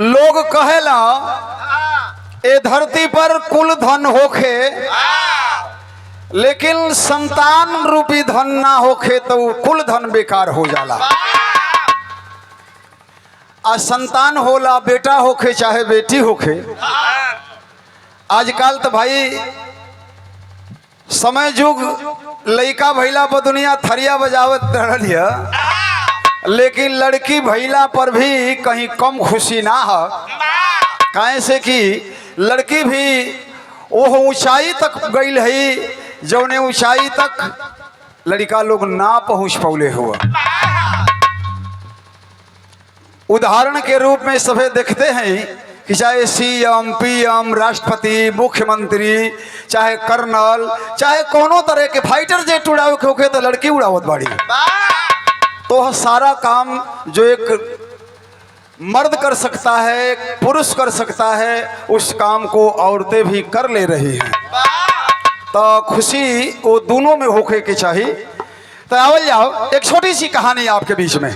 लोग कहेला ए धरती पर कुल धन होखे, लेकिन संतान रूपी धन ना होखे तो कुल धन बेकार हो जाला। आज संतान होला, बेटा होखे चाहे बेटी होखे। आजकल तो भाई समय युग लड़का भैला पर दुनिया थरिया बजावत रहल है, लेकिन लड़की भैला पर भी कहीं कम खुशी ना है। काहे से कि लड़की भी वो ऊंचाई तक गई है जौने ऊंचाई तक लड़का लोग ना पहुंच पौले हुआ। उदाहरण के रूप में सभी देखते हैं कि चाहे सीएम, पीएम, राष्ट्रपति, मुख्यमंत्री, चाहे कर्नल, चाहे कोनो तरह के फाइटर जेट उड़ावे के होके तो लड़की उड़ावत बाड़ी। तो सारा काम जो एक मर्द कर सकता है, एक पुरुष कर सकता है, उस काम को औरतें भी कर ले रही हैं। तो खुशी वो दोनों में होके के चाहिए। तो आवल जाओ एक छोटी सी कहानी आपके बीच में।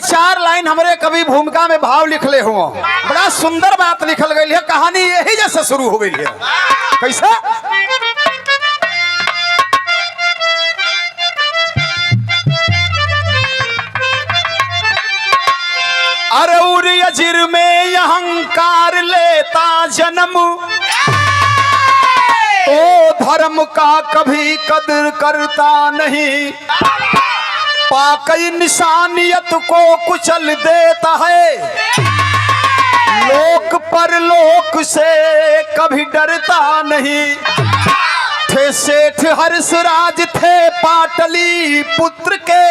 चार लाइन हमारे कवि भूमिका में भाव लिखले हुआ, बड़ा सुंदर बात लिखल गई है। कहानी यही जैसे शुरू हो गई है। कैसा? अरे उरी अजिर में अहंकार लेता जन्म, तो धर्म का कभी कदर करता नहीं। पाकई निशानियत को कुचल देता है, लोक पर लोक से कभी डरता नहीं। थे सेठ हर्षराज थे पाटली पुत्र के,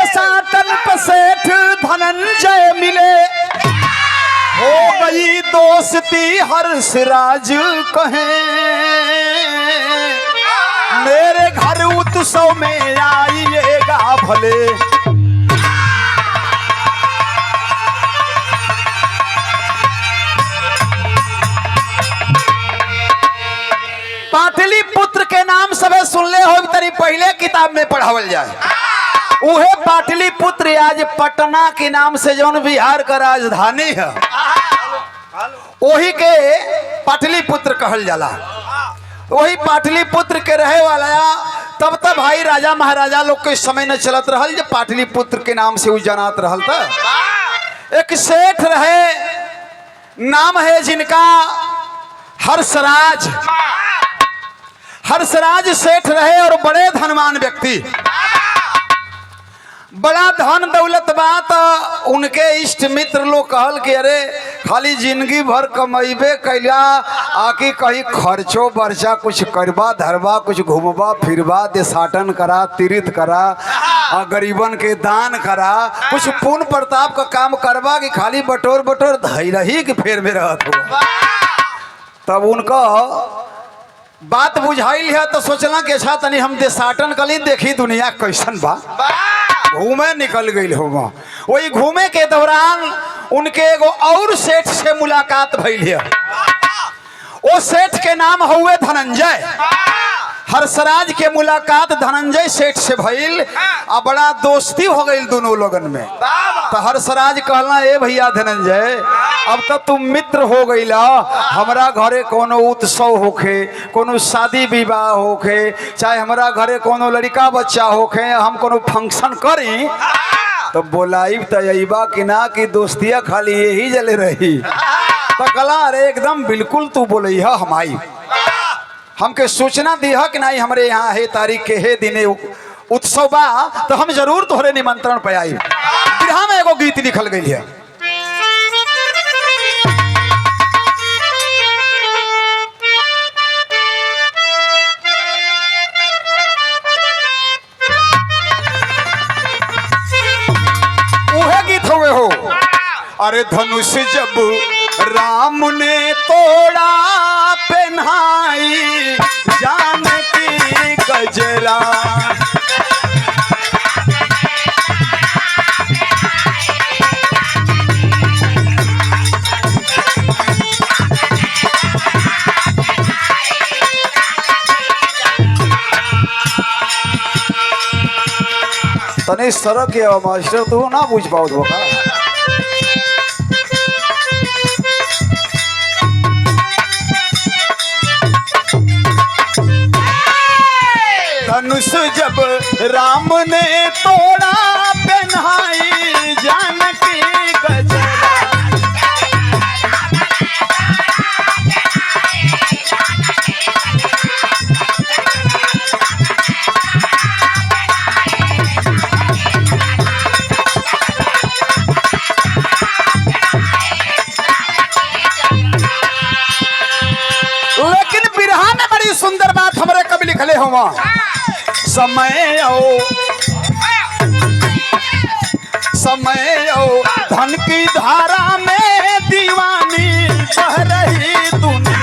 साटन पर सेठ धनंजय मिले। हो गई दोस्ती हर्षराज कहें, मेरे घर उत्सव में आइएगा भले। पाटलिपुत्र के नाम सबे सुनले हो, तरी पहले किताब में पढ़ावल जाए। उहे पाटलिपुत्र आज पटना के नाम से जौन बिहार का राजधानी है, वही के पाटलिपुत्र कहल जाला। वही पाटलिपुत्र के रहे वाला तब तक भाई राजा महाराजा लोग के समय न चलत रहल, जब पाटलिपुत्र के नाम से वो जनात रहल था। एक सेठ रहे, नाम है जिनका हर्षराज। हर्षराज सेठ रहे और बड़े धनवान व्यक्ति। बड़ा धन दौलत बात उनके इष्ट मित्र लोग कहल कि अरे खाली जिंदगी भर कमैबे कैला, आके कहीं खर्चो बर्चा कुछ करबा धरबा, कुछ घूमबा फिरबा, देसाटन करा, तीर्थ करा, गरीबन के दान करा, कुछ पुण्य प्रताप का काम करबा कि खाली बटोर बटोर धैर्य ही के फेर में रहत हो। तब उनका बात बुझाइल है तो सोचला कि अच्छा तनी हम देसाटन कली देखी दुनिया कैसन बा। घूमे निकल गई हो। वही घूमे के दौरान उनके एगो और सेठ से मुलाकात भइल है। वो सेठ के नाम हुए धनंजय। हर्षराज के मुलाकात धनंजय सेठ से भइल, आ बड़ा दोस्ती हो गई दोनों लोगन में। तो हर्षराज कहला, ए भैया धनंजय, अब तक तुम मित्र हो गईला, हमरा घरे कोनो उत्सव होखे, कोनो शादी विवाह होखे, चाहे हमरा घरे कोनो लड़का बच्चा होखे, हम कोनो फंक्शन करी तो बोलाइब तयबा कि ना कि दोस्तिया खाली यही जले रही। तो कहला, अरे एकदम बिल्कुल तू बोलई है, हम आई, हमके सूचना दी है कि नहीं हमारे यहाँ है तारीख के है दिने उत्सव बा, तो हम जरूर तोहरे निमंत्रण पे आई। बिरहा में एगो गीत लिखल गई है। अरे धनुष जब राम ने तोड़ा पहनाई जानकी गजरा। तने सरक गया मास्टर, तू ना पूछ पाओ तो का धनुष जब राम ने तोड़ा पहनाई जानकी गजरा। सुंदर बात हमारे कवि लिखले हुआ, समय ओ धन की धारा में दीवानी बह रही दुनिया।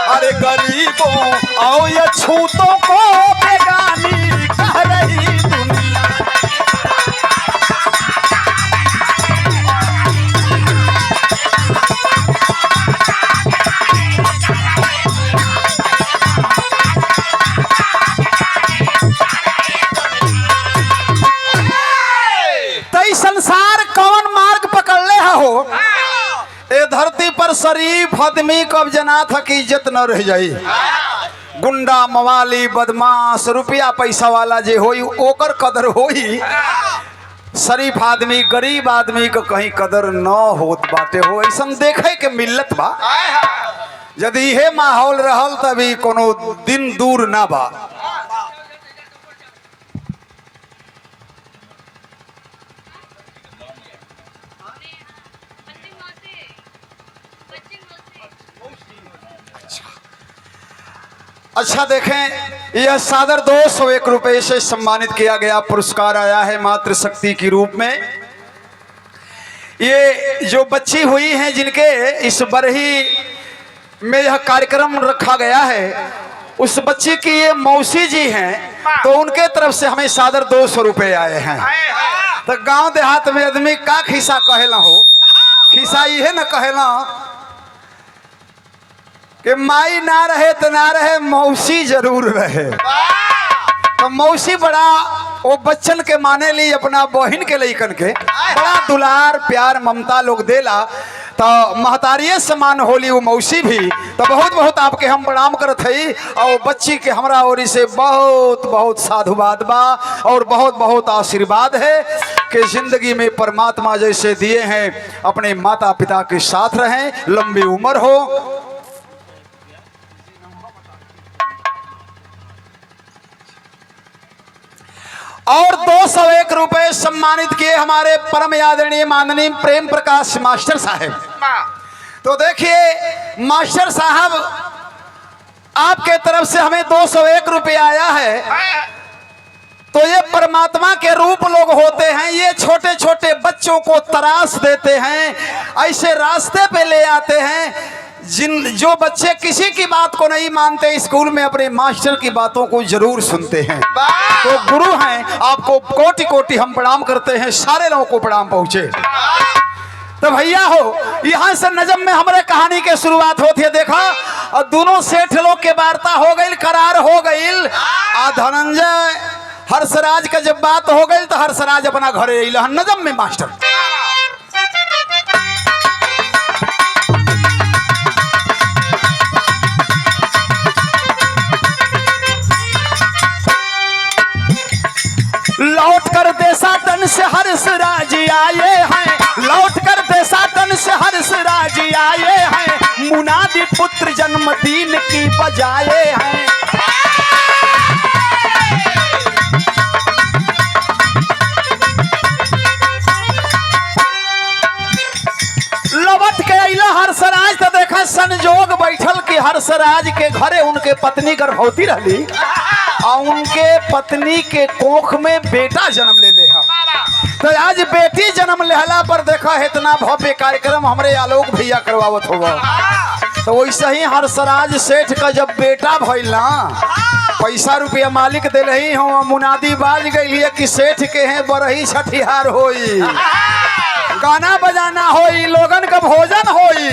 अरे गरीबों आओ ये छूतों को बेगानी कह रही दुनिया। तई संसार कौन मार्ग पकड़ ले हो, ए धरती पर शरीफ आदमी कब जना था कि इज्जत न रह जाई। गुंडा मवाली बदमाश रुपया पैसा वाला जे होई ओकर कदर होई, शरीफ आदमी गरीब आदमी का कहीं कदर न होत बाटे हो। ऐसा देखे के मिलत बा, यदि ये माहौल रहल तभी कोनो दिन दूर ना बा। अच्छा देखें, यह सादर 201 रुपए से सम्मानित किया गया पुरस्कार आया है मातृशक्ति के रूप में। ये जो बच्ची हुई हैं जिनके इस बरही में यह कार्यक्रम रखा गया है, उस बच्ची की ये मौसी जी हैं, तो उनके तरफ से हमें सादर 200 रुपए आए हैं। तो गांव देहात में आदमी का खिस्सा कहेला हो, खिस्सा ये न कहेला कि माई ना रहे तो ना रहे, मौसी जरूर रहे। तो मौसी बड़ा वो बच्चन के माने ली, अपना बहन के लइकन के बड़ा दुलार प्यार ममता लोग देला। तो महतारिये समान होली वो मौसी भी। तो बहुत बहुत आपके हम प्रणाम करत हई, और बच्ची के हमरा ओरी से बहुत बहुत साधुवाद बा और बहुत बहुत आशीर्वाद है कि जिंदगी में परमात्मा जैसे दिए हैं अपने माता पिता के साथ रहें, लंबी उम्र हो। और 201 रुपए सम्मानित किए हमारे परम आदरणीय माननीय प्रेम प्रकाश मास्टर साहब। तो देखिए मास्टर साहब, आपके तरफ से हमें 201 रुपए आया है। तो ये परमात्मा के रूप लोग होते हैं, ये छोटे छोटे बच्चों को तराश देते हैं, ऐसे रास्ते पे ले आते हैं जो बच्चे किसी की बात को नहीं मानते, स्कूल में अपने मास्टर की बातों को जरूर सुनते हैं। तो गुरु हैं, आपको कोटि कोटि हम प्रणाम करते हैं, सारे लोगों को प्रणाम पहुंचे। तो भैया हो, यहाँ से नजम में हमारे कहानी की शुरुआत होती है। देखा, और दोनों सेठ लोग के वार्ता हो गई, करार हो गई। धनंजय हर्षराज का जब बात हो गई तो हर्षराज अपना घरे नजम में मास्टर। लौट कर देशाटन से हर्षराज आए हैं, लौट कर देशाटन से हर्ष राज आए हैं, मुनादी पुत्र जन्मदिन की बजाए हैं। लौट के अइला हर्षराज तो देखा संजोग बैठल कि हर्षराज के घरे उनके पत्नी गर्भवती रहली और उनके पत्नी के कोख में बेटा जन्म ले हा। तो आज बेटी जन्म लेहला पर देखा इतना भव्य कार्यक्रम हमरे आलोक भैया करवावत होगा। तो वैसे ही हर्षराज सेठ का जब बेटा भइल ना, पैसा रुपया मालिक दिल ही हो, मुनादी बाज गई कि सेठ के हैं बरही छठिहार होई, गाना बजाना होई, लोगन का भोजन होई।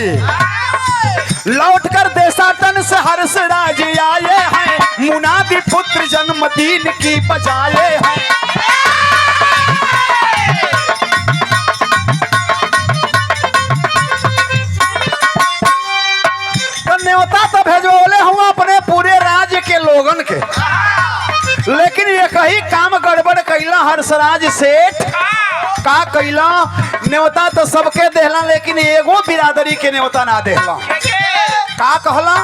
लौट कर देशाटन से हर्ष राज आए हैं, मुनादी पुत्र जन्मदिन की बजाए हैं। तो न्योता तो भेजोले हूँ अपने पूरे राज्य के लोगन के, लेकिन एक ही काम गड़बड़ कैला हर्षराज सेठ। का कैला? न्योता तो सबके देहला लेकिन एगो बिरादरी के न्योता ना देहला। का कहला?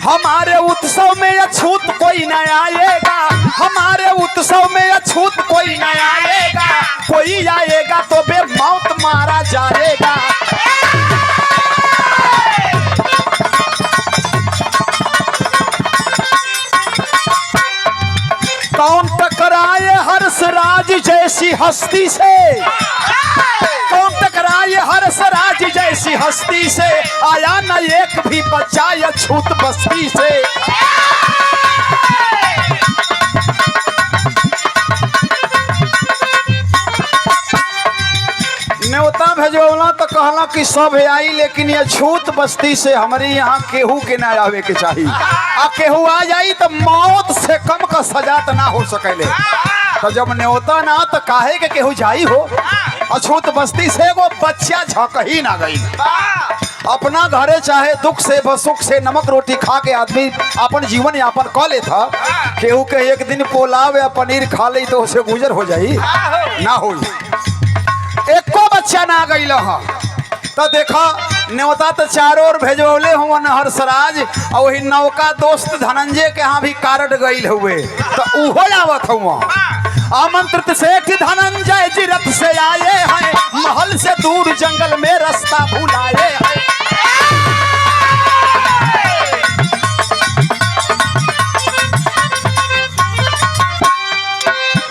हमारे उत्सव में अछूत कोई न आएगा, हमारे उत्सव में अछूत कोई न आएगा, कोई आएगा तो बेमौत मारा जाएगा। कौन टकराए हर्षराज जैसी हस्ती से, कौन टकराए हर्षराज जैसी हस्ती से, आया न एक भी बच्चा अछूत बस्ती से। न्योता भेजोला तो कहला कि सब आई, लेकिन ये छूत बस्ती से हमारे यहाँ केहू के ना आवे के चाहिए। आ केहू आ जाई तो मौत से कम का सजा तो ना हो सकेले। तो जब न्योता ना तो काहे के केहू जाई हो। अछूत बस्ती से एगो बच्चा झक ही ना गई। अपना घरे चाहे दुख से सुख से नमक रोटी खा के आदमी अपन जीवन यापन कर लेता, केहू के एक दिन पोलाव या पनीर खा ले तो उसे गुजर हो जाई ना हो। एको बच्चा ना गई। तो देखा न्योता तो चारों ओर भेजवले हुआ हर्षराज, और वही नौका दोस्त धनंजय के यहाँ भी कारड गई हुए तो उहो आवत हुआ। आमंत्रित सेठ धनंजय जी रथ से आए हैं, महल से दूर जंगल में रास्ता भुलाए हैं।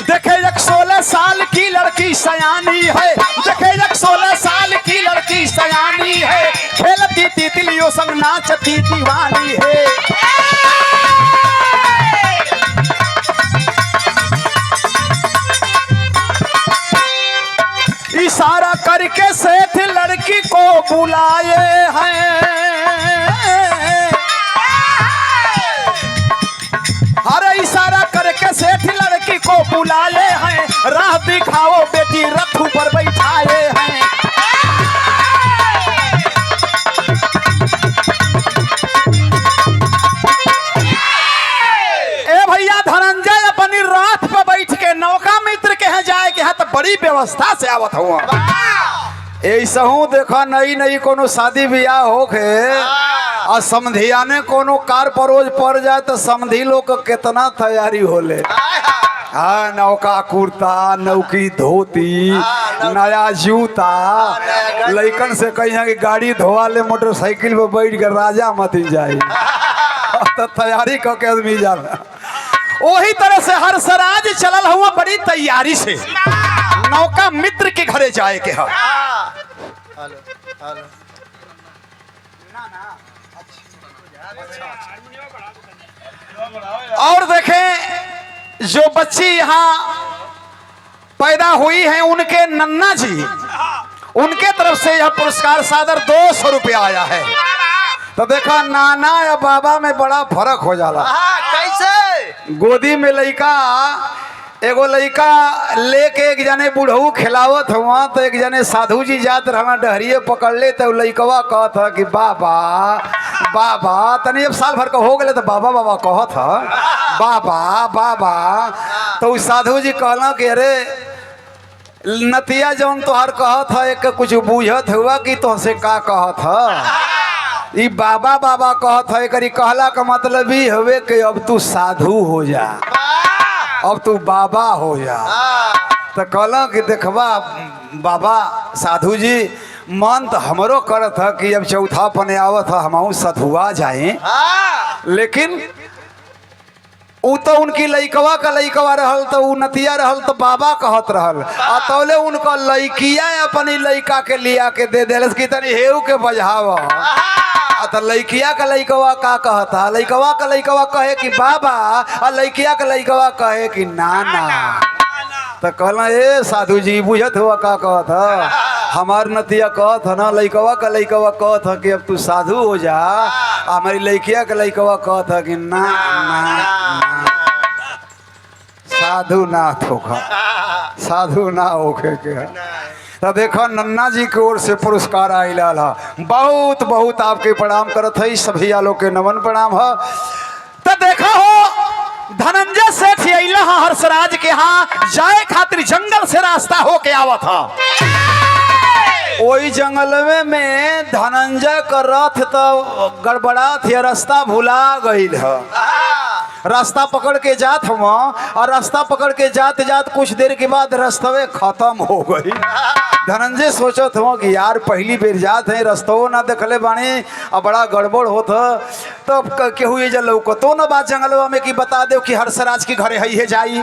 देखे 16 साल की लड़की सयानी है, देखे 16 साल की लड़की सयानी है, खेलती तितलियों संग नाचती दीवानी है। इशारा करके सेठ लड़की को बुलाए हैं, अरे इशारा करके सेठ लड़की को बुलाए हैं, राह दिखाओ बेटी रथ पर बैठाए हैं। ए भैया धनंजय अपनी रात पर बैठ के नौका मित्र के यहाँ जाए के तो बड़ी व्यवस्था से आवत हुआ। ऐसा हूँ देखा नई नई कोनो शादी ब्याह होके और समधिया ने कोनो कार परोज पड़ जाए तो समधी लोग कितना तैयारी होले। हाँ, नौका कुर्ता, नौकी धोती, नया जूता, लइकन से कहीं कि गाड़ी धोवा ले मोटरसाइकिल पे बैठ कर राजा मत जाए तो तैयारी करके आदमी जाला। वही तरह से हर्षराज चलल हुआ बड़ी तैयारी से नौका मित्र के घरे जाए के है। और देखें जो बच्ची यहाँ पैदा हुई है उनके नन्ना जी, उनके तरफ से यह पुरस्कार सादर 200 रुपया आया है। तो देखा नाना या बाबा में बड़ा फर्क हो जाला। कैसे? गोदी में लइका एगो लइका लेके एक जने बुढ़ऊ खिलावत हुआ तो एक जने साधु जी जात रहा डहरिए पकड़ ले तो लइकवा कहत है कि बाबा बाबा, तनी अब साल भर का हो गए तो बाबा बाबा कहत है बाबा बाबा। तो उस साधु जी कहला कि अरे नतिया जौन तोहर कहत है एक कुछ बूझत हुआ कि तुहसे का कहत है। ई बाबा बाबा कहत है करी कहला का मतलब ही हवे कि अब तू साधु हो जा, अब तू बाबा हो जा। तो कहला कि देखबा बाबा साधु जी मन तो हमरो करत है कि अब चौथा पने आवत है हम सधुआ जाए, लेकिन उ तो उनकी लइकवा का लइकवा रहल तो उ नतिया रहल तो बाबा कहत रहल आ तौले उनका लइकिया अपनी लइका के लिया के दे देलस कि तनी हेऊ के बजाव। तो लइकिया का लइकवा का कहता, लइकवा का लइकवा कहे कि बाबा और लइकिया का लइकवा कहे कि नाना। तो कहला ए साधु जी बुझत हुआ का कहत है। हमार नतिया कहत है ना लइकवा का लइकवा कहत है कि अब तू साधु हो जा, हमारी लइकिया का लइकवा कहत है कि ना ना ना साधु ना थोखा, साधु ना होके के। तो देखो नन्ना जी की ओर से पुरस्कार आइला बहुत बहुत आपके प्रणाम करत है, सभी आलो के नमन प्रणाम है। तो देखो हो धनंजय सेठ अइला हर्षराज के यहाँ जाए खातिर जंगल से रास्ता होके आवत था। वही जंगल में धनंजय का रथ तो गड़बड़ा थे, रास्ता भुला गईल है। रास्ता पकड़ के जात हम और रास्ता पकड़ के जात जात कुछ देर के बाद रास्ते खत्म हो गई। धनंजय सोचत हो कि यार पहली बेर जात है रास्तो ना देखले बानी और बड़ा गड़बड़ होत तब तो केहू ये लौकतो न बात जंगलवा में कि बता दो कि हर्षराज के घरे है जाई।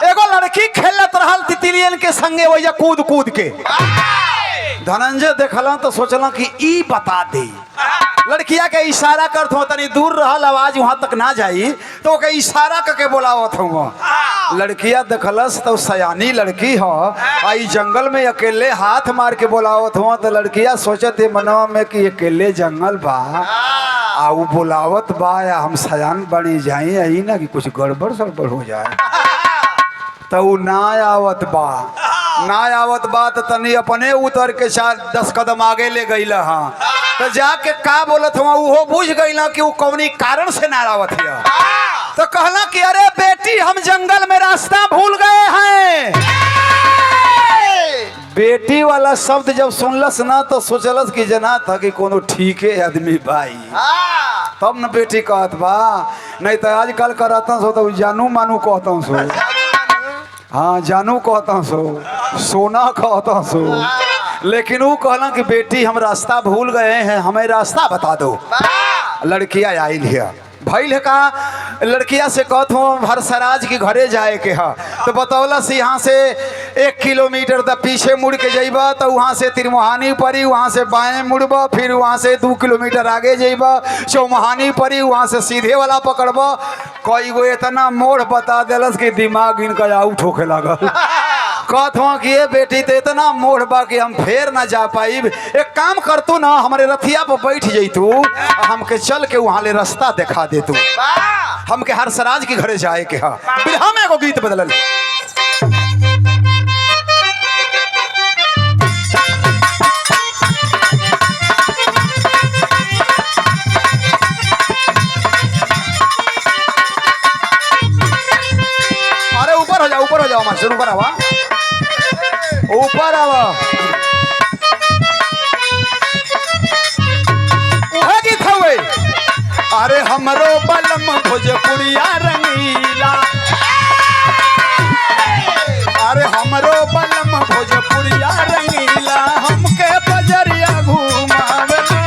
एगो लड़की खेलत रहल तितलियन के संगे वही कूद कूद के। धनंजय देखला तो सोचला कि ई बता दे, लड़किया के इशारा करत हो तनी दूर रहल आवाज वहां तक ना जाई तो ओके इशारा करके बोलावत हो। लड़किया देखलस तो सयानी लड़की हो आई जंगल में अकेले हाथ मार के बोलावत हो। तो लड़किया सोचत है मनवा में कि अकेले जंगल बा आ उ बोलावत बा या हम सयान बनी जाए यही ना कि कुछ गड़बड़ सड़बड़ हो जाए। तो उ ना आवत बा, ना आवत बा तो तनी अपने उतर के 4-10 कदम आगे ले गई हाँ। तो जाके का बोलत हुआ वो बुझ गई कि वो कौनी कारण से ना आवत है। तो कहला कि अरे बेटी हम जंगल में रास्ता भूल गए हैं। बेटी वाला शब्द जब सुनलस ना तो सोचलस कि जना था कि कोनो ठीके आदमी भाई तब न बेटी कहत बा, नहीं तो आजकल करता सो तो जानू मानू कहता सो, हाँ जानू कहता सो, सोना कहता सो। लेकिन वो कहला कि बेटी हम रास्ता भूल गए हैं, हमें रास्ता बता दो। लड़किया आई लिया भैल है कहा, लड़किया से कहत हूँ हर्षराज के घरे जाए के है। तो बतौलस यहाँ से 1 किलोमीटर तक पीछे मुड़ के जाइबा तो वहाँ से तिरमोहानी पड़ी, वहाँ से बाएं मुड़बा, फिर वहाँ से 2 किलोमीटर आगे जाइबा चौमहानी पड़ी, वहाँ से सीधे वाला पकड़बा। कई गो इतना मोड़ बता दिलस कि दिमाग इनका आउट होके लगल। कहत हूँ कि ये बेटी तो इतना मोड़ बा कि हम फेर ना जा पाई। एक काम कर तू ना हमारे रथिया पर बैठ जैतू, हमके चल के वहाँ ले रास्ता दिखा दे तू, हमके हर्षराज के घरे जाए के हा। फिर हम एगो गीत बदलल अरे ऊपर हो जाओ मास्टर, ऊपर आवा, ऊपर आवा। वह गीत हुए अरे हमरो बलम भोजपुरिया रंगीला, अरे हमरो बलम भोजपुरिया रंगीला, हमके बजरिया घुमावेला।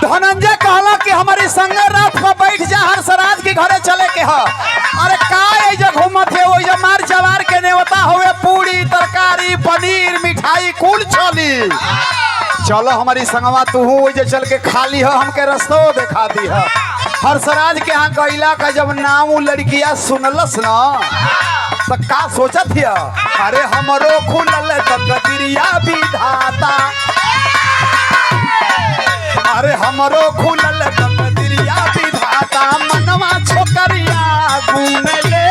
धनंजय कहला कि हमारी संग रात में बैठ जा, हर्षराज के घरे चले के है। अरे का जो घूमत है वो मार जवार के नेवता हुए, पूरी तरकारी पनीर मिठाई कुल चली। चलो हमारी संगवा तू जो चल के खाली है, हमके रास्ता दिखा दी है। हर्षराज के यहाँ गैला का जब नाम लड़किया सुनलस ना तो का सोचत है, अरे हमरो खुलल तकदीरिया विधाता, अरे हमरो खुलल तकदीरिया विधाता, मनवा छोकरिया घूमे ले।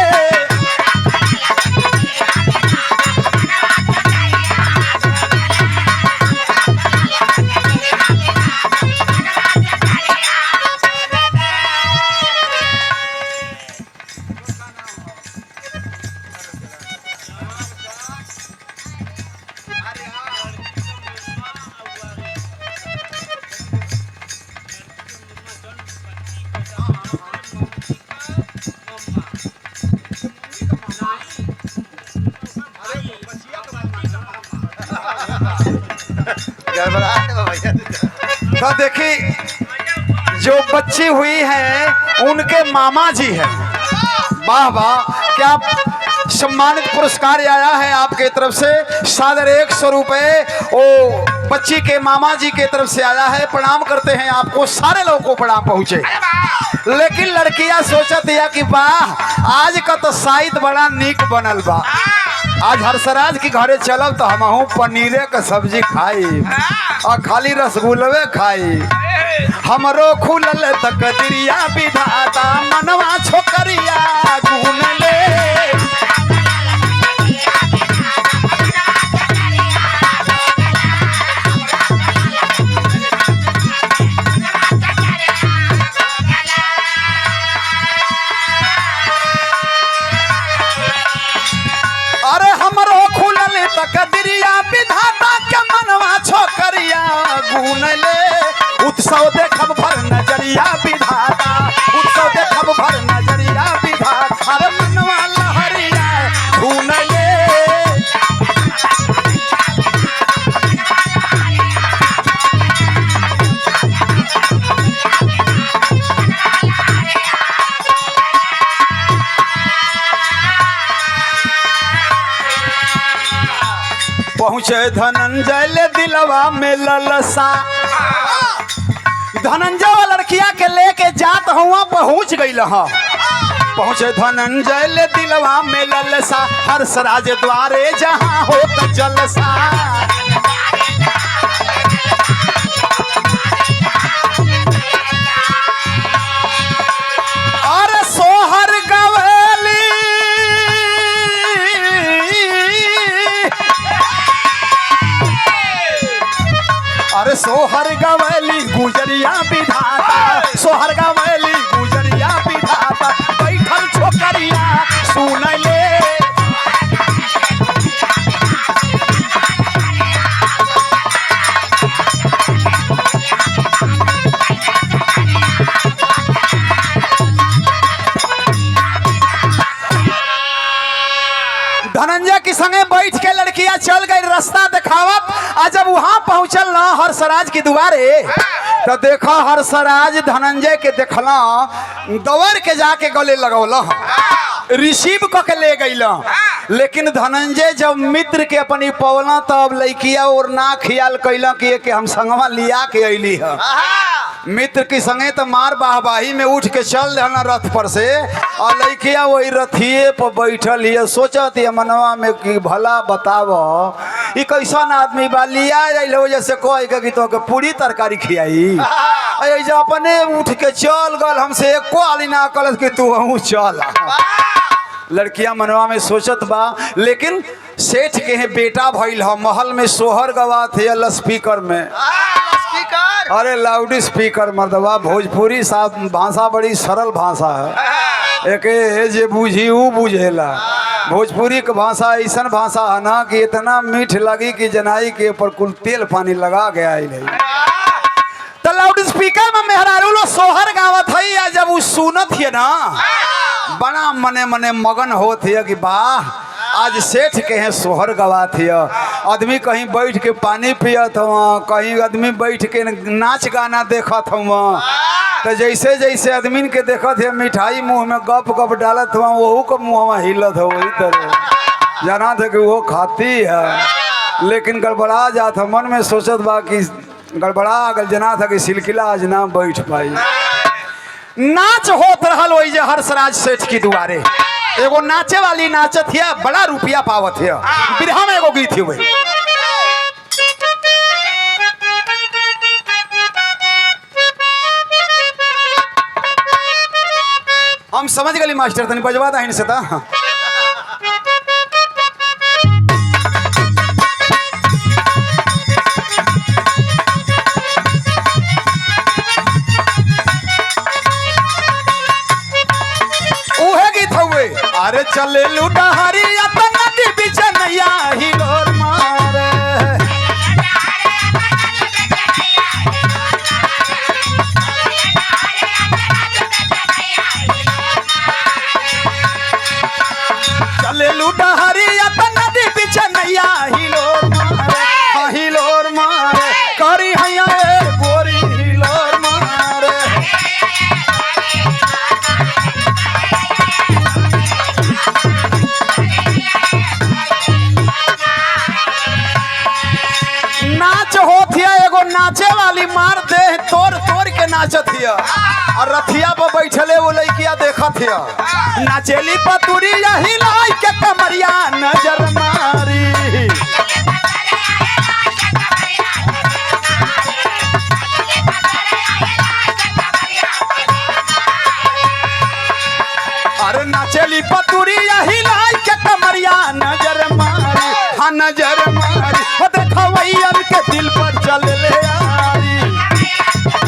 तो देखी जो बच्ची हुई है उनके मामा जी हैं। वाह वाह, क्या सम्मानित पुरस्कार आया है आपके तरफ से। सादर 100 रुपए ओ बच्ची के मामा जी के तरफ से आया है। प्रणाम करते हैं आपको, सारे लोगों को प्रणाम पहुंचे। लेकिन लड़कियां सोचत या कि वाह आज का तो शायद बड़ा नीक बनल बा, आज हर्षराज के घरे चलब तो हमहू पनीरे का सब्जी खाई और खाली रसगुल्ले खाई। हमरो खुलल तकदीरिया विधाता मनवा छोकरिया गुन ले। अरे हमरो खुलल तकदीरिया विधाता के मनवा छोकरिया गुन ले। उत्सव देखब भर नजरिया विधाता, उत्सव देखब भर नजरिया विधाता। अरे मनवा लहरिया गुन ले। पहुँचे धनंजय ले दिलवा में ललसा। धनंजय वाला लड़किया के लेके जात हुआ पहुँच गई। पहुँचे धनंजय ले दिलवा में ललसा। हर्षराज द्वारे जहाँ हो जलसा। अरे सोहर गवेली अरे सोहर गवैली गुजरिया विधाता, सोहर गवैली गुजरिया विधाता। बैठल छोकरिया सुन ले। धनंजय के संगे बैठ के लड़कियां चल गई रास्ता दिखावत। आज जब वहां पहुंचल ना हर्षराज के दुआरे तो देखा हर्षराज धनंजय के देखला दौड़ के जाके गले लगौला, रिसीव क के ले गईला। लेकिन धनंजय जब मित्र के अपनी पवला तब लड़किया और ना ख्याल कैला कि हम संगवा लिया के अली है। मित्र के संगे तो मार बाहबाही में उठ के चल रहना रथ पर से और लड़किया वही रथिए पर बैठल है। सोचत है मनवा में कि भला बताव ये कैसन आदमी बा, लिया जैसे कह कि तो पूरी तरकारी खियाई ऐसे अपने उठ के चल गल। हमसे एको आली ना कल कि तू चल। लड़कियां मनवा में सोचत बा। लेकिन सेठ के है बेटा भइल ह, महल में सोहर गवात है लस्पीकर में। अरे लाउड स्पीकर मर्दवा भोजपुरी साहब भाषा बड़ी सरल भाषा है। एक जे बुझी ऊ बुझेला। भोजपुरी के भाषा ऐसा भाषा है ना कि इतना मीठ लगी कि जनाई के ऊपर कुल तेल पानी लगा के आई नहीं। तो लाउड स्पीकर में मेहरारू लो सोहर गावत है। जब वो सुनत है ना बड़ा मने मने मगन होत है कि वाह आज सेठ के हैं सोहर गवात है। आदमी कहीं बैठ के पानी पियत हुआ, कहीं आदमी बैठ के नाच गाना देखत हुआ। तो जैसे जैसे आदमी के देखत है मिठाई मुंह में गप गप डालत हुआ वहू को मुँह हिलत हो। वही तरह जाना था कि वो खाती है। लेकिन गड़बड़ा जात है, मन में सोचत बा कि गड़बड़ा अगल जना था कि सिलकिला आज ना बैठ पाई। नाच होत रहल वही जे हर्षराज सेठ की दुआरे। एगो नाचे वाली नाचत है, बड़ा रुपया पावत है। बिरहा में एगो गीत हुए। हम समझ गली मास्टर तनी बजवा दा से था। अरे चले लुडहरी नदी बीच नैया हिलोर मारे। चले लुडहरी नदी बीच नैया हिलोर मारे, हिलोर मारे करी हैया गोरी। मार दे तोड़ तोड़ के नाचत हिया और रथिया पर बैठले वो लड़किया देखत हिया नाचेली पतुरी यही लाई के कमरिया नजर मारी अरे नाचेली पतुरी यही लाई के कमरिया नजर मारी हाँ नजर मारी देखा वही के दिल पर चल ले आई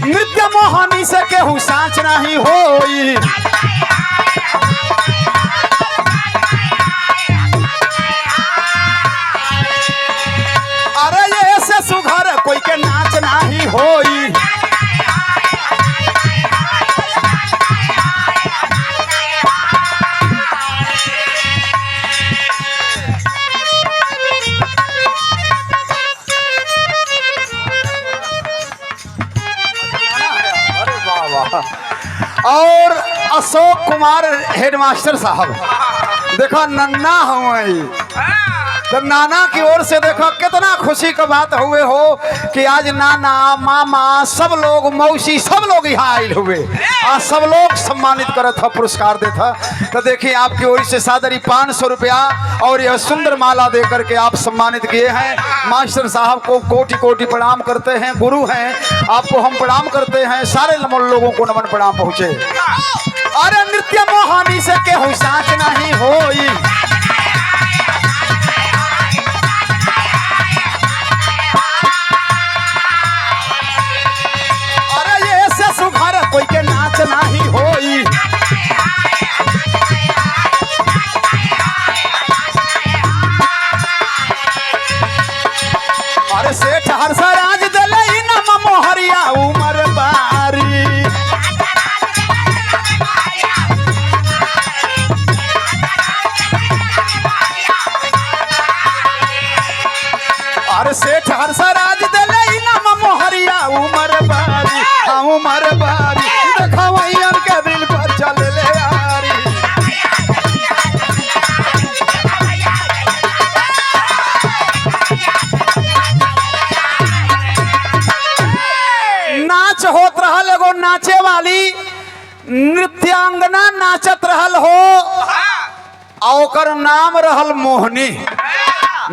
नृत्य मोहानी से केहू साँच नहीं होई अरे ये से सुघर कोई के नाच नहीं होई और अशोक कुमार हेडमास्टर साहब देखो नन्ना हुए तो नाना की ओर से देखो कितना खुशी का बात हुए हो कि आज नाना मामा सब लोग मौसी सब लोग यहाँ आये हुए आज सब लोग सम्मानित करत था पुरस्कार देता तो देखिए आपकी ओर से सादरी 500 रुपया और यह सुंदर माला देकर के आप सम्मानित किए हैं मास्टर साहब को कोटि कोटि प्रणाम करते हैं गुरु हैं आपको हम प्रणाम करते हैं सारे लोगों को नमन प्रणाम पहुँचे अरे नृत्य मोहानी से केहू साँच नहीं होई कोई के नाच नहीं होई अरे सेठ हर्षराज दले नम मोहरिया उमर बारी अरे सेठ हर्षराज दले नम मोहरिया उमर बारी उमर बारी देखा वही के दिल पर चल ले यारी नाच होत रहल एगो नाचे वाली नृत्यांगना नाचत रहल हो ओकर नाम रहल मोहनी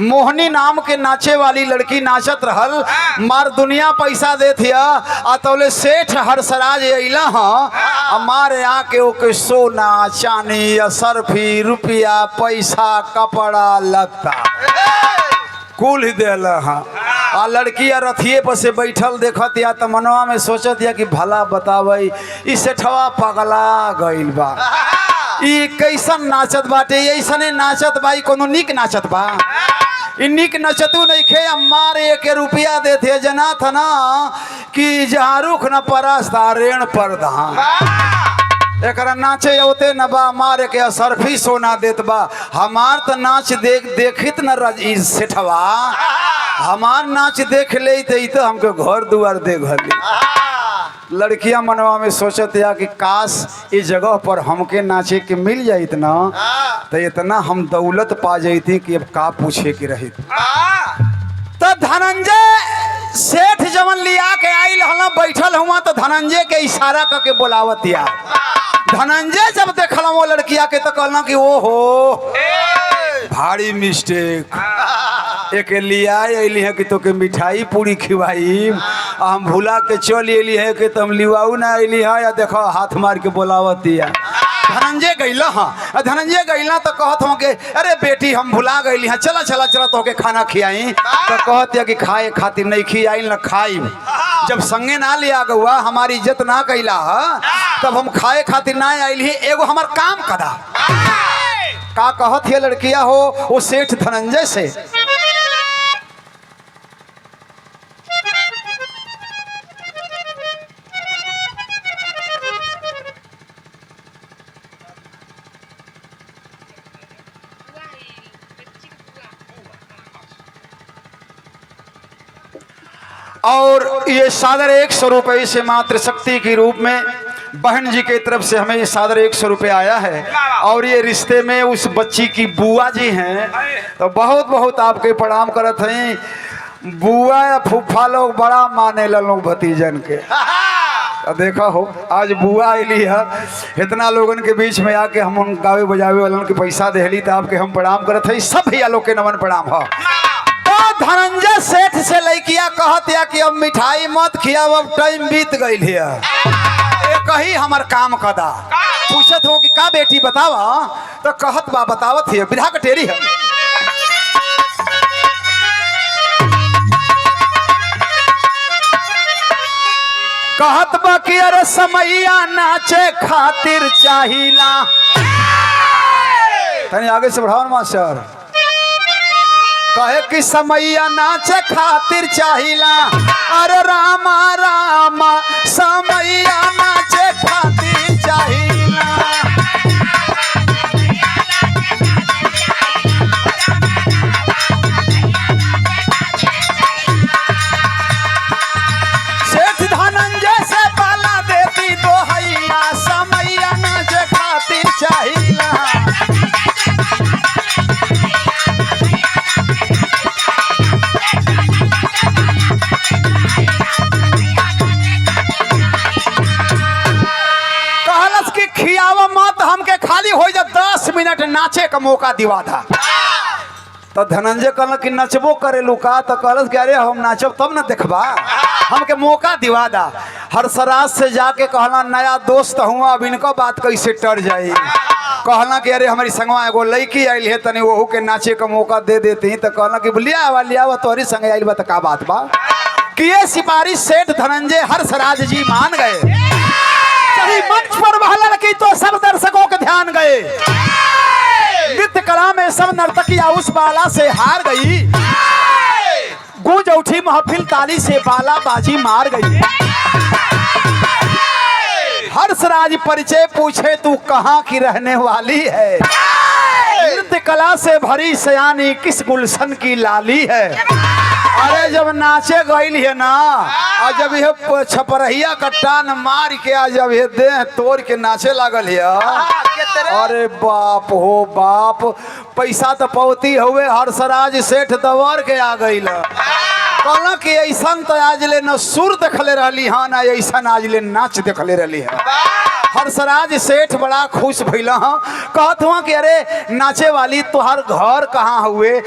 मोहनी नाम के नाचे वाली लड़की नाचत रहल मार दुनिया पैसा देत हिया तौले सेठ हर्षराज अइला हमारे आके ओके सोना चांदी असरफी रुपया पैसा कपड़ा लत्ता कुल दिल आ लड़की रथिए पर से बैठल देखत या तो मनवा में सोचत या कि भला बतावई ई सेठवा पगला गइल बा ई कैसन नाचत बाटे ऐसने नाचत बा कोनो निक नाचत बा निक नचतू नहीं खे मार 1 रुपया देते जना था ना कि जारुख न परस्ता रेण पर एक नाचे होते न बा मारे के असरफी सोना देत बा हमार तो नाच देखित न सेठवा हमार नाच देख ले तो हमको घर दुआर दे घर लड़कियां मनवा में सोचत या कि काश इस जगह पर हमके नाचे के मिल जाए इतना तो इतना हम दौलत पा जाती कि अब का पूछे की रही तो धनंजय सेठ जवन लिया के आइल हला बैठल हुआ तो धनंजय के इशारा करके बोलावत या धनंजय जब देखल वो लड़किया के तो कहला कि ओ हो भारी मिस्टेक एक लिया अली है कि तो के मिठाई पूरी खिवाई हम भूला के चल अली है कि तुम लिवाऊ ना अली है या देखो हाथ मार के बोलावत दिया धनंजय गईला हाँ धनंजय गईला तो कहत हो के अरे बेटी हम भुला गईली हाँ चला चला चला तो के खाना खियाई तो कहत या कि खाए खातिर नहीं खियाई न खाई जब संगे ना लिया गौआ हमारी इज्जत ना कैला तब हम खाए खातिर ना आइल एगो हमार काम कदा का कहत है लड़किया हो वो सेठ धनंजय से और ये सादर 100 रुपये से मात्र शक्ति के रूप में बहन जी की तरफ से हमें ये सादर 100 रुपये आया है और ये रिश्ते में उस बच्ची की बुआ जी हैं, तो बहुत बहुत आपके प्रणाम करत हैं। बुआ या फूफा लोग बड़ा माने लोग भतीजन के। देखा हो आज बुआ अली है, इतना लोगन के बीच में आके हम गावे बजावे वालन के पैसा देहली, तो आपके हम प्रणाम करत है। सब भैया लोग के नमन प्रणाम हो। तो धनंजय सेठ से लड़किया कहत या कि अब मिठाई मत खिया, अब टाइम बीत गई है, कही हमार काम कदा। पूछत हो कि का बेटी बतावा, तो कहत बा बतावत है बिरहा कटेरी है। कहत बा कि अरे समैया नाचे खातिर चाहिला। तनी आगे से बढ़ाओ मास्टर। कहे कि समैया नाचे खातिर चाहिला, अरे रामा रामा समैया नाचे खातिर चाहिला। सेठ धनंजय से बाला देती दोहैया, समैया नाचे खातिर चाहिला। खियावा मत हमके, खाली हो जा 10 मिनट नाचे का मौका दिवा था। तो धनंजय कहल कि नचबो करे लुका, तो कहल कि अरे हम नाचब तब न देखबा, हमके मौका दिवा दा। हरसराज से जाके कहला नया दोस्त हुआ, अब इनको बात कैसे टर जाई। कहला कि अरे हमारी संगवा एगो लड़की आयल है, तनी वहू के नाचे का मौका दे देते हैं। तो कहला कि लिया तोहरी संग आयल बा, तो का बात बा कि ये सिपाही सेठ धनंजय हरसराज जी मान गए। मंच पर वह लड़की तो सब दर्शकों के ध्यान गए। नृत्य कला में सब नर्तकियां उस बाला से हार गई। गूंज उठी महफिल, ताली से बाला बाजी मार गई। हर्षराज परिचय पूछे तू कहाँ की रहने वाली है, नृत्य कला से भरी सयानी किस गुलशन की लाली है। अरे जब नाचे गई है ना, और जब ये छपरहिया कट्टा न मार के आ जब ये देह तोड़ के नाचे लागल है, अरे बाप हो बाप, पैसा तो पौती हुए हर्षराज सेठ दवर के आ गई। कहला कि ऐसा तो आज ले न सुर देखले रही हाँ, ना ऐसा आज ले नाच देखले रही है। हर्षराज सेठ बड़ा खुश भैला हाँ, कहत हुआ कि अरे नाचे वाली तुहार घर कहाँ हुए।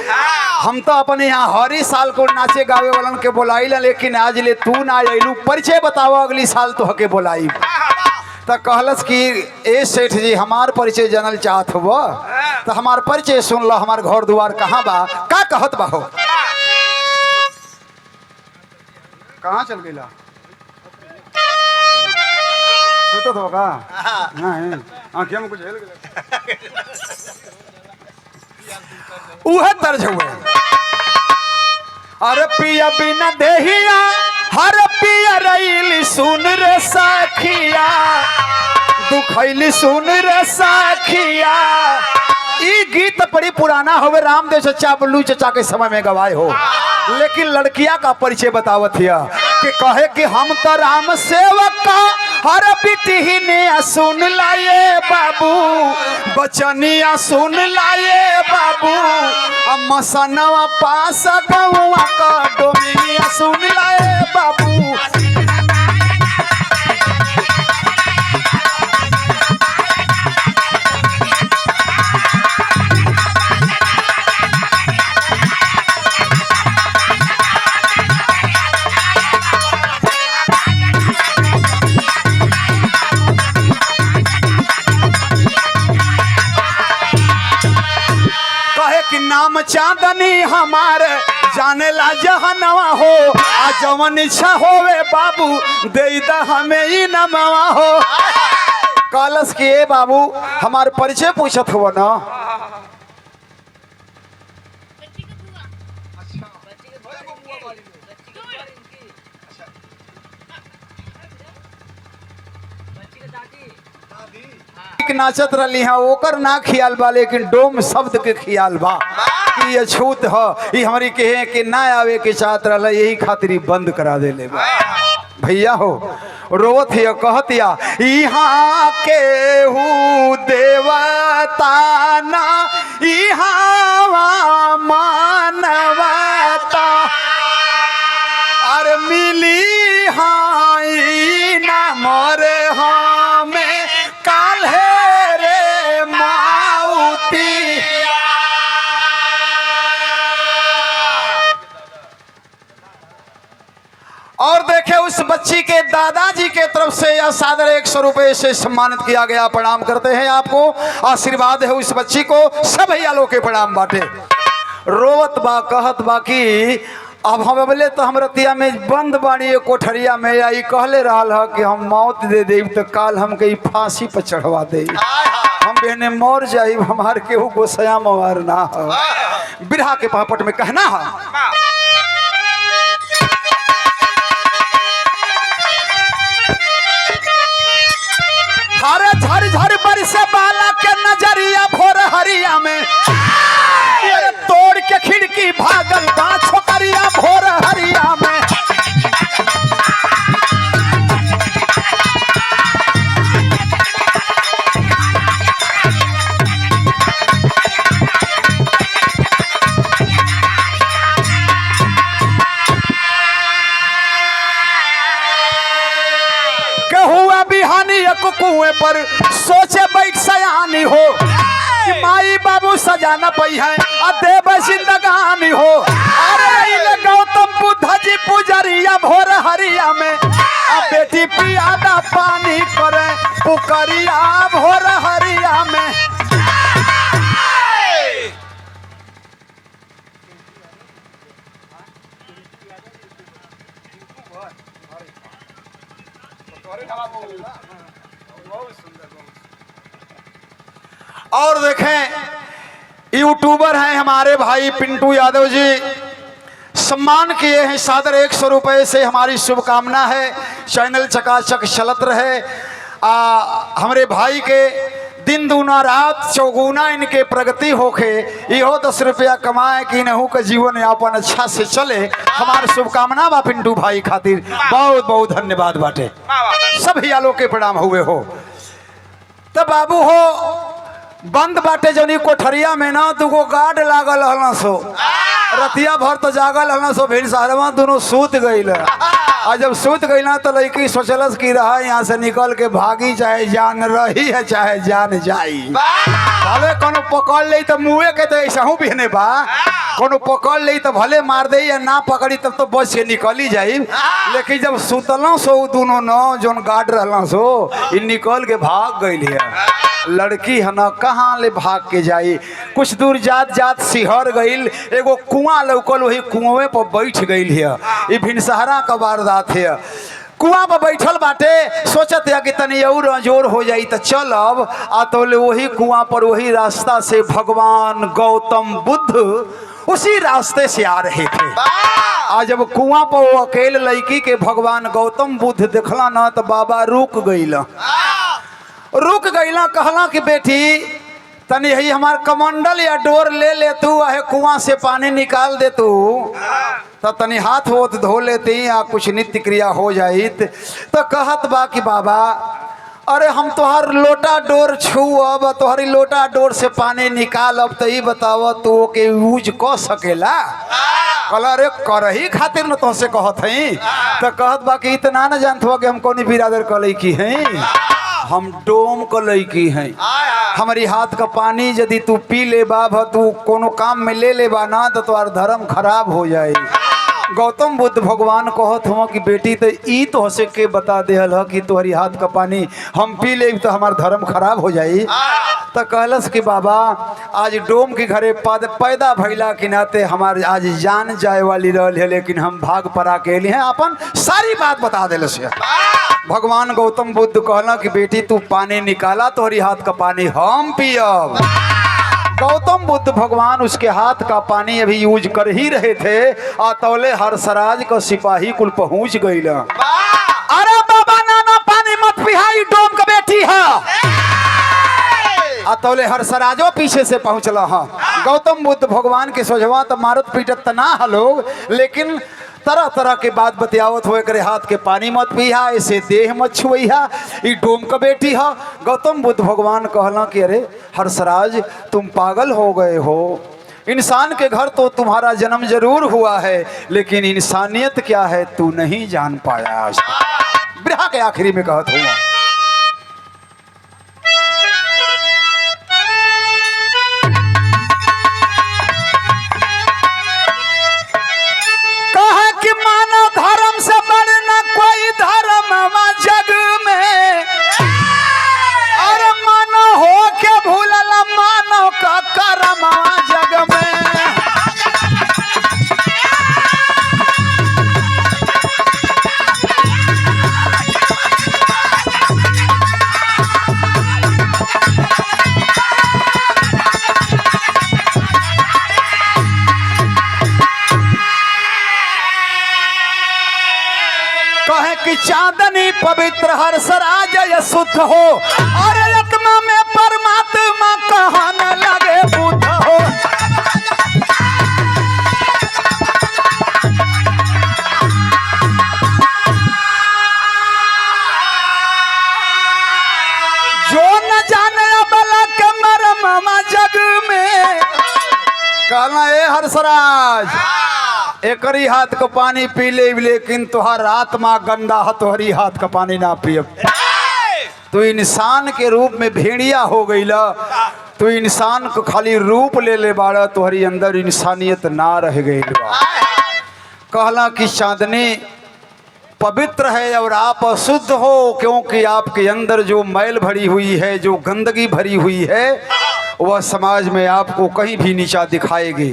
हम तो अपने यहाँ हर ही साल को नाचे गावे वालन के बोलाई ला, लेकिन आज ले तू ना आयलू, परिचय बताओ अगली साल तो हके बोलाई। तो कहलस कि ए सेठ जी हमार परिचय जानल चाहत हुआ, तो हमार परिचय सुन लो, हमार घर द्वार कहाँ बा, का कहत बा हो। कहाँ चल गई तो होगा आँखियों में कुछ हेल उहे तर्ज हुए। अरे पिया बिना देहिया हर पिया रईली सुन रे साखिया, दुखैली सुन रे साखिया। ई गीत बड़ी पुराना होवे, रामदेव चचा बल्लू चचा के समय में गवाए हो, लेकिन लड़किया का परिचय बतावत हिया कि कहे कि हम तो राम सेवक का हर बिटिही ने सुन लाए बाबू, बचनिया सुन लाए बाबू। मसनवा पास गौवा का डोमिनिया सुन लाए बाबू। नाम चांदनी हमार जाने ला जहनवा हो, आ जवन इच्छा होवे बाबू दे दा हमें ही नमवा हो। कलश के बाबू हमार परिचय पूछत हो ना, नाचत रही है ओकर ना खियाल बा, लेकिन डोम शब्द के खियाल बा कि ये छूत है, ये हमारी कहे कि ना आवे के चाहत रहा, यही खातिर बंद करा दे ले भैया हो। रोवत हिया कहतिया यहाँ के हूँ देवता ना यहाँ मानवता अरे मिली हाई ना मरे हमें काल्हे रे माउती। और देखे उस बच्ची के दादाजी के तरफ से यह सादर 100 रुपए से सम्मानित किया गया। प्रणाम करते हैं आपको, आशीर्वाद है उस बच्ची को। सब भैया लोग के प्रणाम बाटे। रोवत बा कहत बा कि अब हम बोले तो हम रतिया में बंद बाड़ी कोठरिया में आई कहले रहल है कि हम मौत दे देब तो काल हम कहीं फांसी पर चढ़वा दे, हम बहने मर जाइब, हमार केहू गोसया मवार ना हो। बिरहा के पापट में कहना है हरे झर झर बरसे बाला के नजरिया भोर हरिया में तोड़ के खिड़की भागल बा छोकरिया भोर हरिया में। कहुआ बिहानी कुएं पर सोचे बैठ सयानी हो कि माई बाबू सजाना पई है देव जिंदगानी हो। अरे गौतम बुद्ध जी पुजरिया भोर हरिया में बेटी पियादा पानी करे पुकरिया भोर हरिया में। और देखें यूट्यूबर हैं हमारे भाई पिंटू यादव जी, सम्मान किए हैं सादर 100 रुपए से। हमारी शुभकामना है चैनल चकाचक चलत रहे। हमारे भाई के दिन दूना रात चौगुना इनके प्रगति होके इहो 10 रुपया कमाए कि इनहू का जीवन यापन अच्छा से चले। हमारी शुभकामना बा पिंटू भाई खातिर। बहुत बहुत धन्यवाद बाटे। सभी आलो के प्रणाम हुए हो। तो बाबू हो बंद बाटे जौनी कोठरिया में ना दुगो गार्ड लागल हलन सो, रतिया भर तो जागल हलन सो, भिन सारवा दोनों सूत गईल। और जब सूत गई ना तो लड़की सोचलस कि रहा यहाँ से निकल के भागी, चाहे जान रही है चाहे जान जाई। भले कोनो पकड़ ले तो मुँहे के तो ऐसा हूँ बिहने बा, कोनो पकड़ ले तो भले मार दे या ना पकड़ी तब तो बच के निकली जाई। लेकिन जब सुतलों सो दोनों न जोन गार्ड रहला सो इ निकल के भाग गई है। लड़की है ना कहाँ ले भाग के जाई। कुछ दूर जात जात सिहर गईल, एगो कुआं लौकल, वही कुएं पर बैठ गईल है। ये भिनसहरा का वारदात है। कुआं पर बैठल बाटे, सोचत है कि तनी और अजोर हो जाई तो चलब। आ तो वही कुआं पर वही रास्ता से भगवान गौतम बुद्ध उसी रास्ते से आ रहे थे। आज जब कुआं पर वो अकेले लड़की के भगवान गौतम बुद्ध देखला ना तो बाबा रुक गईला। कहला कि बेटी तनी ही हमार कमंडल या डोर ले ले तू, आहे कुआं से पानी निकाल दे तू, तो तनी हाथ वोत धो लेती या कुछ नित्य क्रिया हो जाई। तो कहत बा कि बाबा अरे हम तोहर लोटा डोर छूअब, तोहरी लोटा डोर से पानी निकालब, तो ये बताव तू के यूज क सकेला? कहला अरे करही खातिर न तोहसे कहत हई। तो कहत बा कि इतना न जानत हो कि हम कौन बिरादर क लईकी हई, हम डोम क लईकी हई। हमारी हाथ का पानी यदि तू पी ले बा, तू कोनो काम में ले ले बा ना तो तुम्हार धर्म खराब हो जाए। गौतम बुद्ध भगवान कहत हुआ कि बेटी तो ई तो हसे के बता देहल है कि तुम्हारी हाथ का पानी हम पी ले तो हमार धर्म खराब हो जाई। तो कहलस कि बाबा आज डोम के घरे पैदा भैला के नाते हमार आज जान जाए वाली रहल है, लेकिन हम भाग परा के लिए हैं अपन सारी बात बता दिलस है। भगवान गौतम बुद्ध कहला कि बेटी तू पानी निकाला, तोहरी हाथ का पानी हम पियब। गौतम बुद्ध भगवान उसके हाथ का पानी अभी यूज कर ही रहे थे, तौले हरसराज का सिपाही कुल पहुंच गई। अरे बाबा नाना पानी मत पिहाई, डोम का बेटी है। तौले हरसराजो पीछे से पहुंचला। गौतम बुद्ध भगवान के सोझवा तो मारत पीटत त ना लोग, लेकिन तरह तरह के बात बतियावत हुए करे हाथ के पानी मत पिहा, ऐसे देह मत छुइहा, ई डोम का बेटी है। गौतम बुद्ध भगवान कहला कि अरे हर्षराज तुम पागल हो गए हो, इंसान के घर तो तुम्हारा जन्म जरूर हुआ है लेकिन इंसानियत क्या है तू नहीं जान पाया आज तक। बिरहा के आखिरी में कहत हुआ कि मानव धर्म से बड़ न कोई धर्म जग में, अरे मानव हो के भूलल मानव का कर्म जग में। कहे कि चांदनी पवित्र हर्षराज ये शुद्ध हो और आत्मा में परमात्मा कहने लगे बुद्ध हो। जो न जाने अबला के मरम जग में, कहना ए हर्षराज एकरी हाथ का पानी पी ले लेकिन तुहार आत्मा गंदा है, तुहरी हाथ का पानी ना पिए। तू इंसान के रूप में भेड़िया हो गईला, तू इंसान को खाली रूप ले ले बाड़ा, तुहरी अंदर इंसानियत ना रह गई बा। कहला कि चांदनी पवित्र है और आप अशुद्ध हो क्योंकि आपके अंदर जो मैल भरी हुई है, जो गंदगी भरी हुई है वह समाज में आपको कहीं भी नीचा दिखाएगी।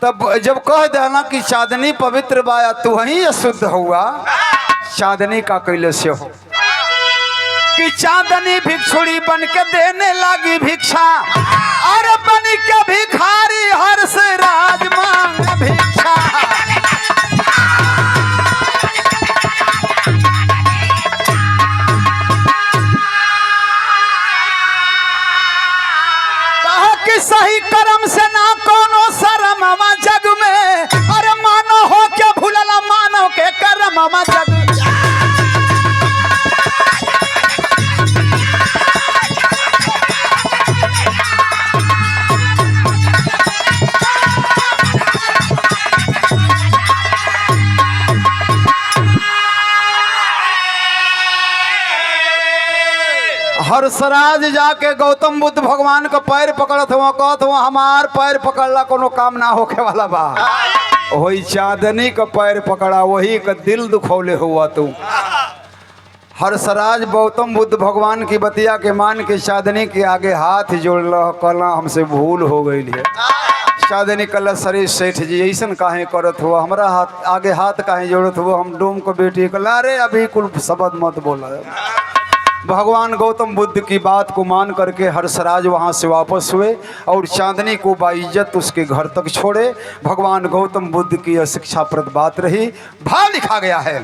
तब जब कह देना कि चांदनी पवित्र बाया तू वहीं अशुद्ध हुआ, चांदनी का कैलस्य हो कि चांदनी भिक्षुड़ी बन के देने लगी भिक्षा, अरे बन के भिखारी हर्षराज मांग भिक्षा। कहा कि सही कर्म से ना कोनो शरम जग में, अरे मानव हो क्या भूलला मानव के कर्म जग। हर्षराज जाके गौतम बुद्ध भगवान का पैर पकड़त हुआ, कहत हुआ हमार पैर पकड़ला कोनो काम ना होके वाला बा। वही चांदनी का पैर पकड़ा, वही का दिल दुखौले हुआ तू। हर्षराज गौतम बुद्ध भगवान की बतिया के मान के चांदनी के आगे हाथ जोड़ला, कहला हमसे भूल हो गई है। चांदनी कहला सरे सेठ जी ऐसन काहे करत हुआ, हमारा हाथ आगे हाथ काहे जोड़त हुआ, हम डोम को बेटी। कहला अरे अभी कुल शब्द मत बोला। भगवान गौतम बुद्ध की बात को मान करके हर्षराज वहाँ से वापस हुए और चांदनी को बाइज्जत उसके घर तक छोड़े। भगवान गौतम बुद्ध की शिक्षाप्रद बात रही। भाव लिखा गया है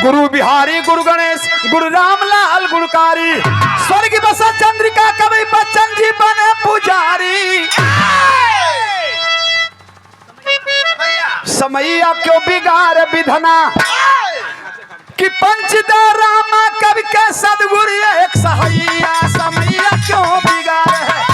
गुरु बिहारी गुरु गणेश गुरु रामलाल गुरुकारी, स्वर्ग बसा चंद्रिका कवि बच्चन जी बने पुजारी। समैया क्यों बिगाड़ विधना कि पंचदारा कवि के सदगुरु एक सहैया, समैया क्यों बिगाड़ है।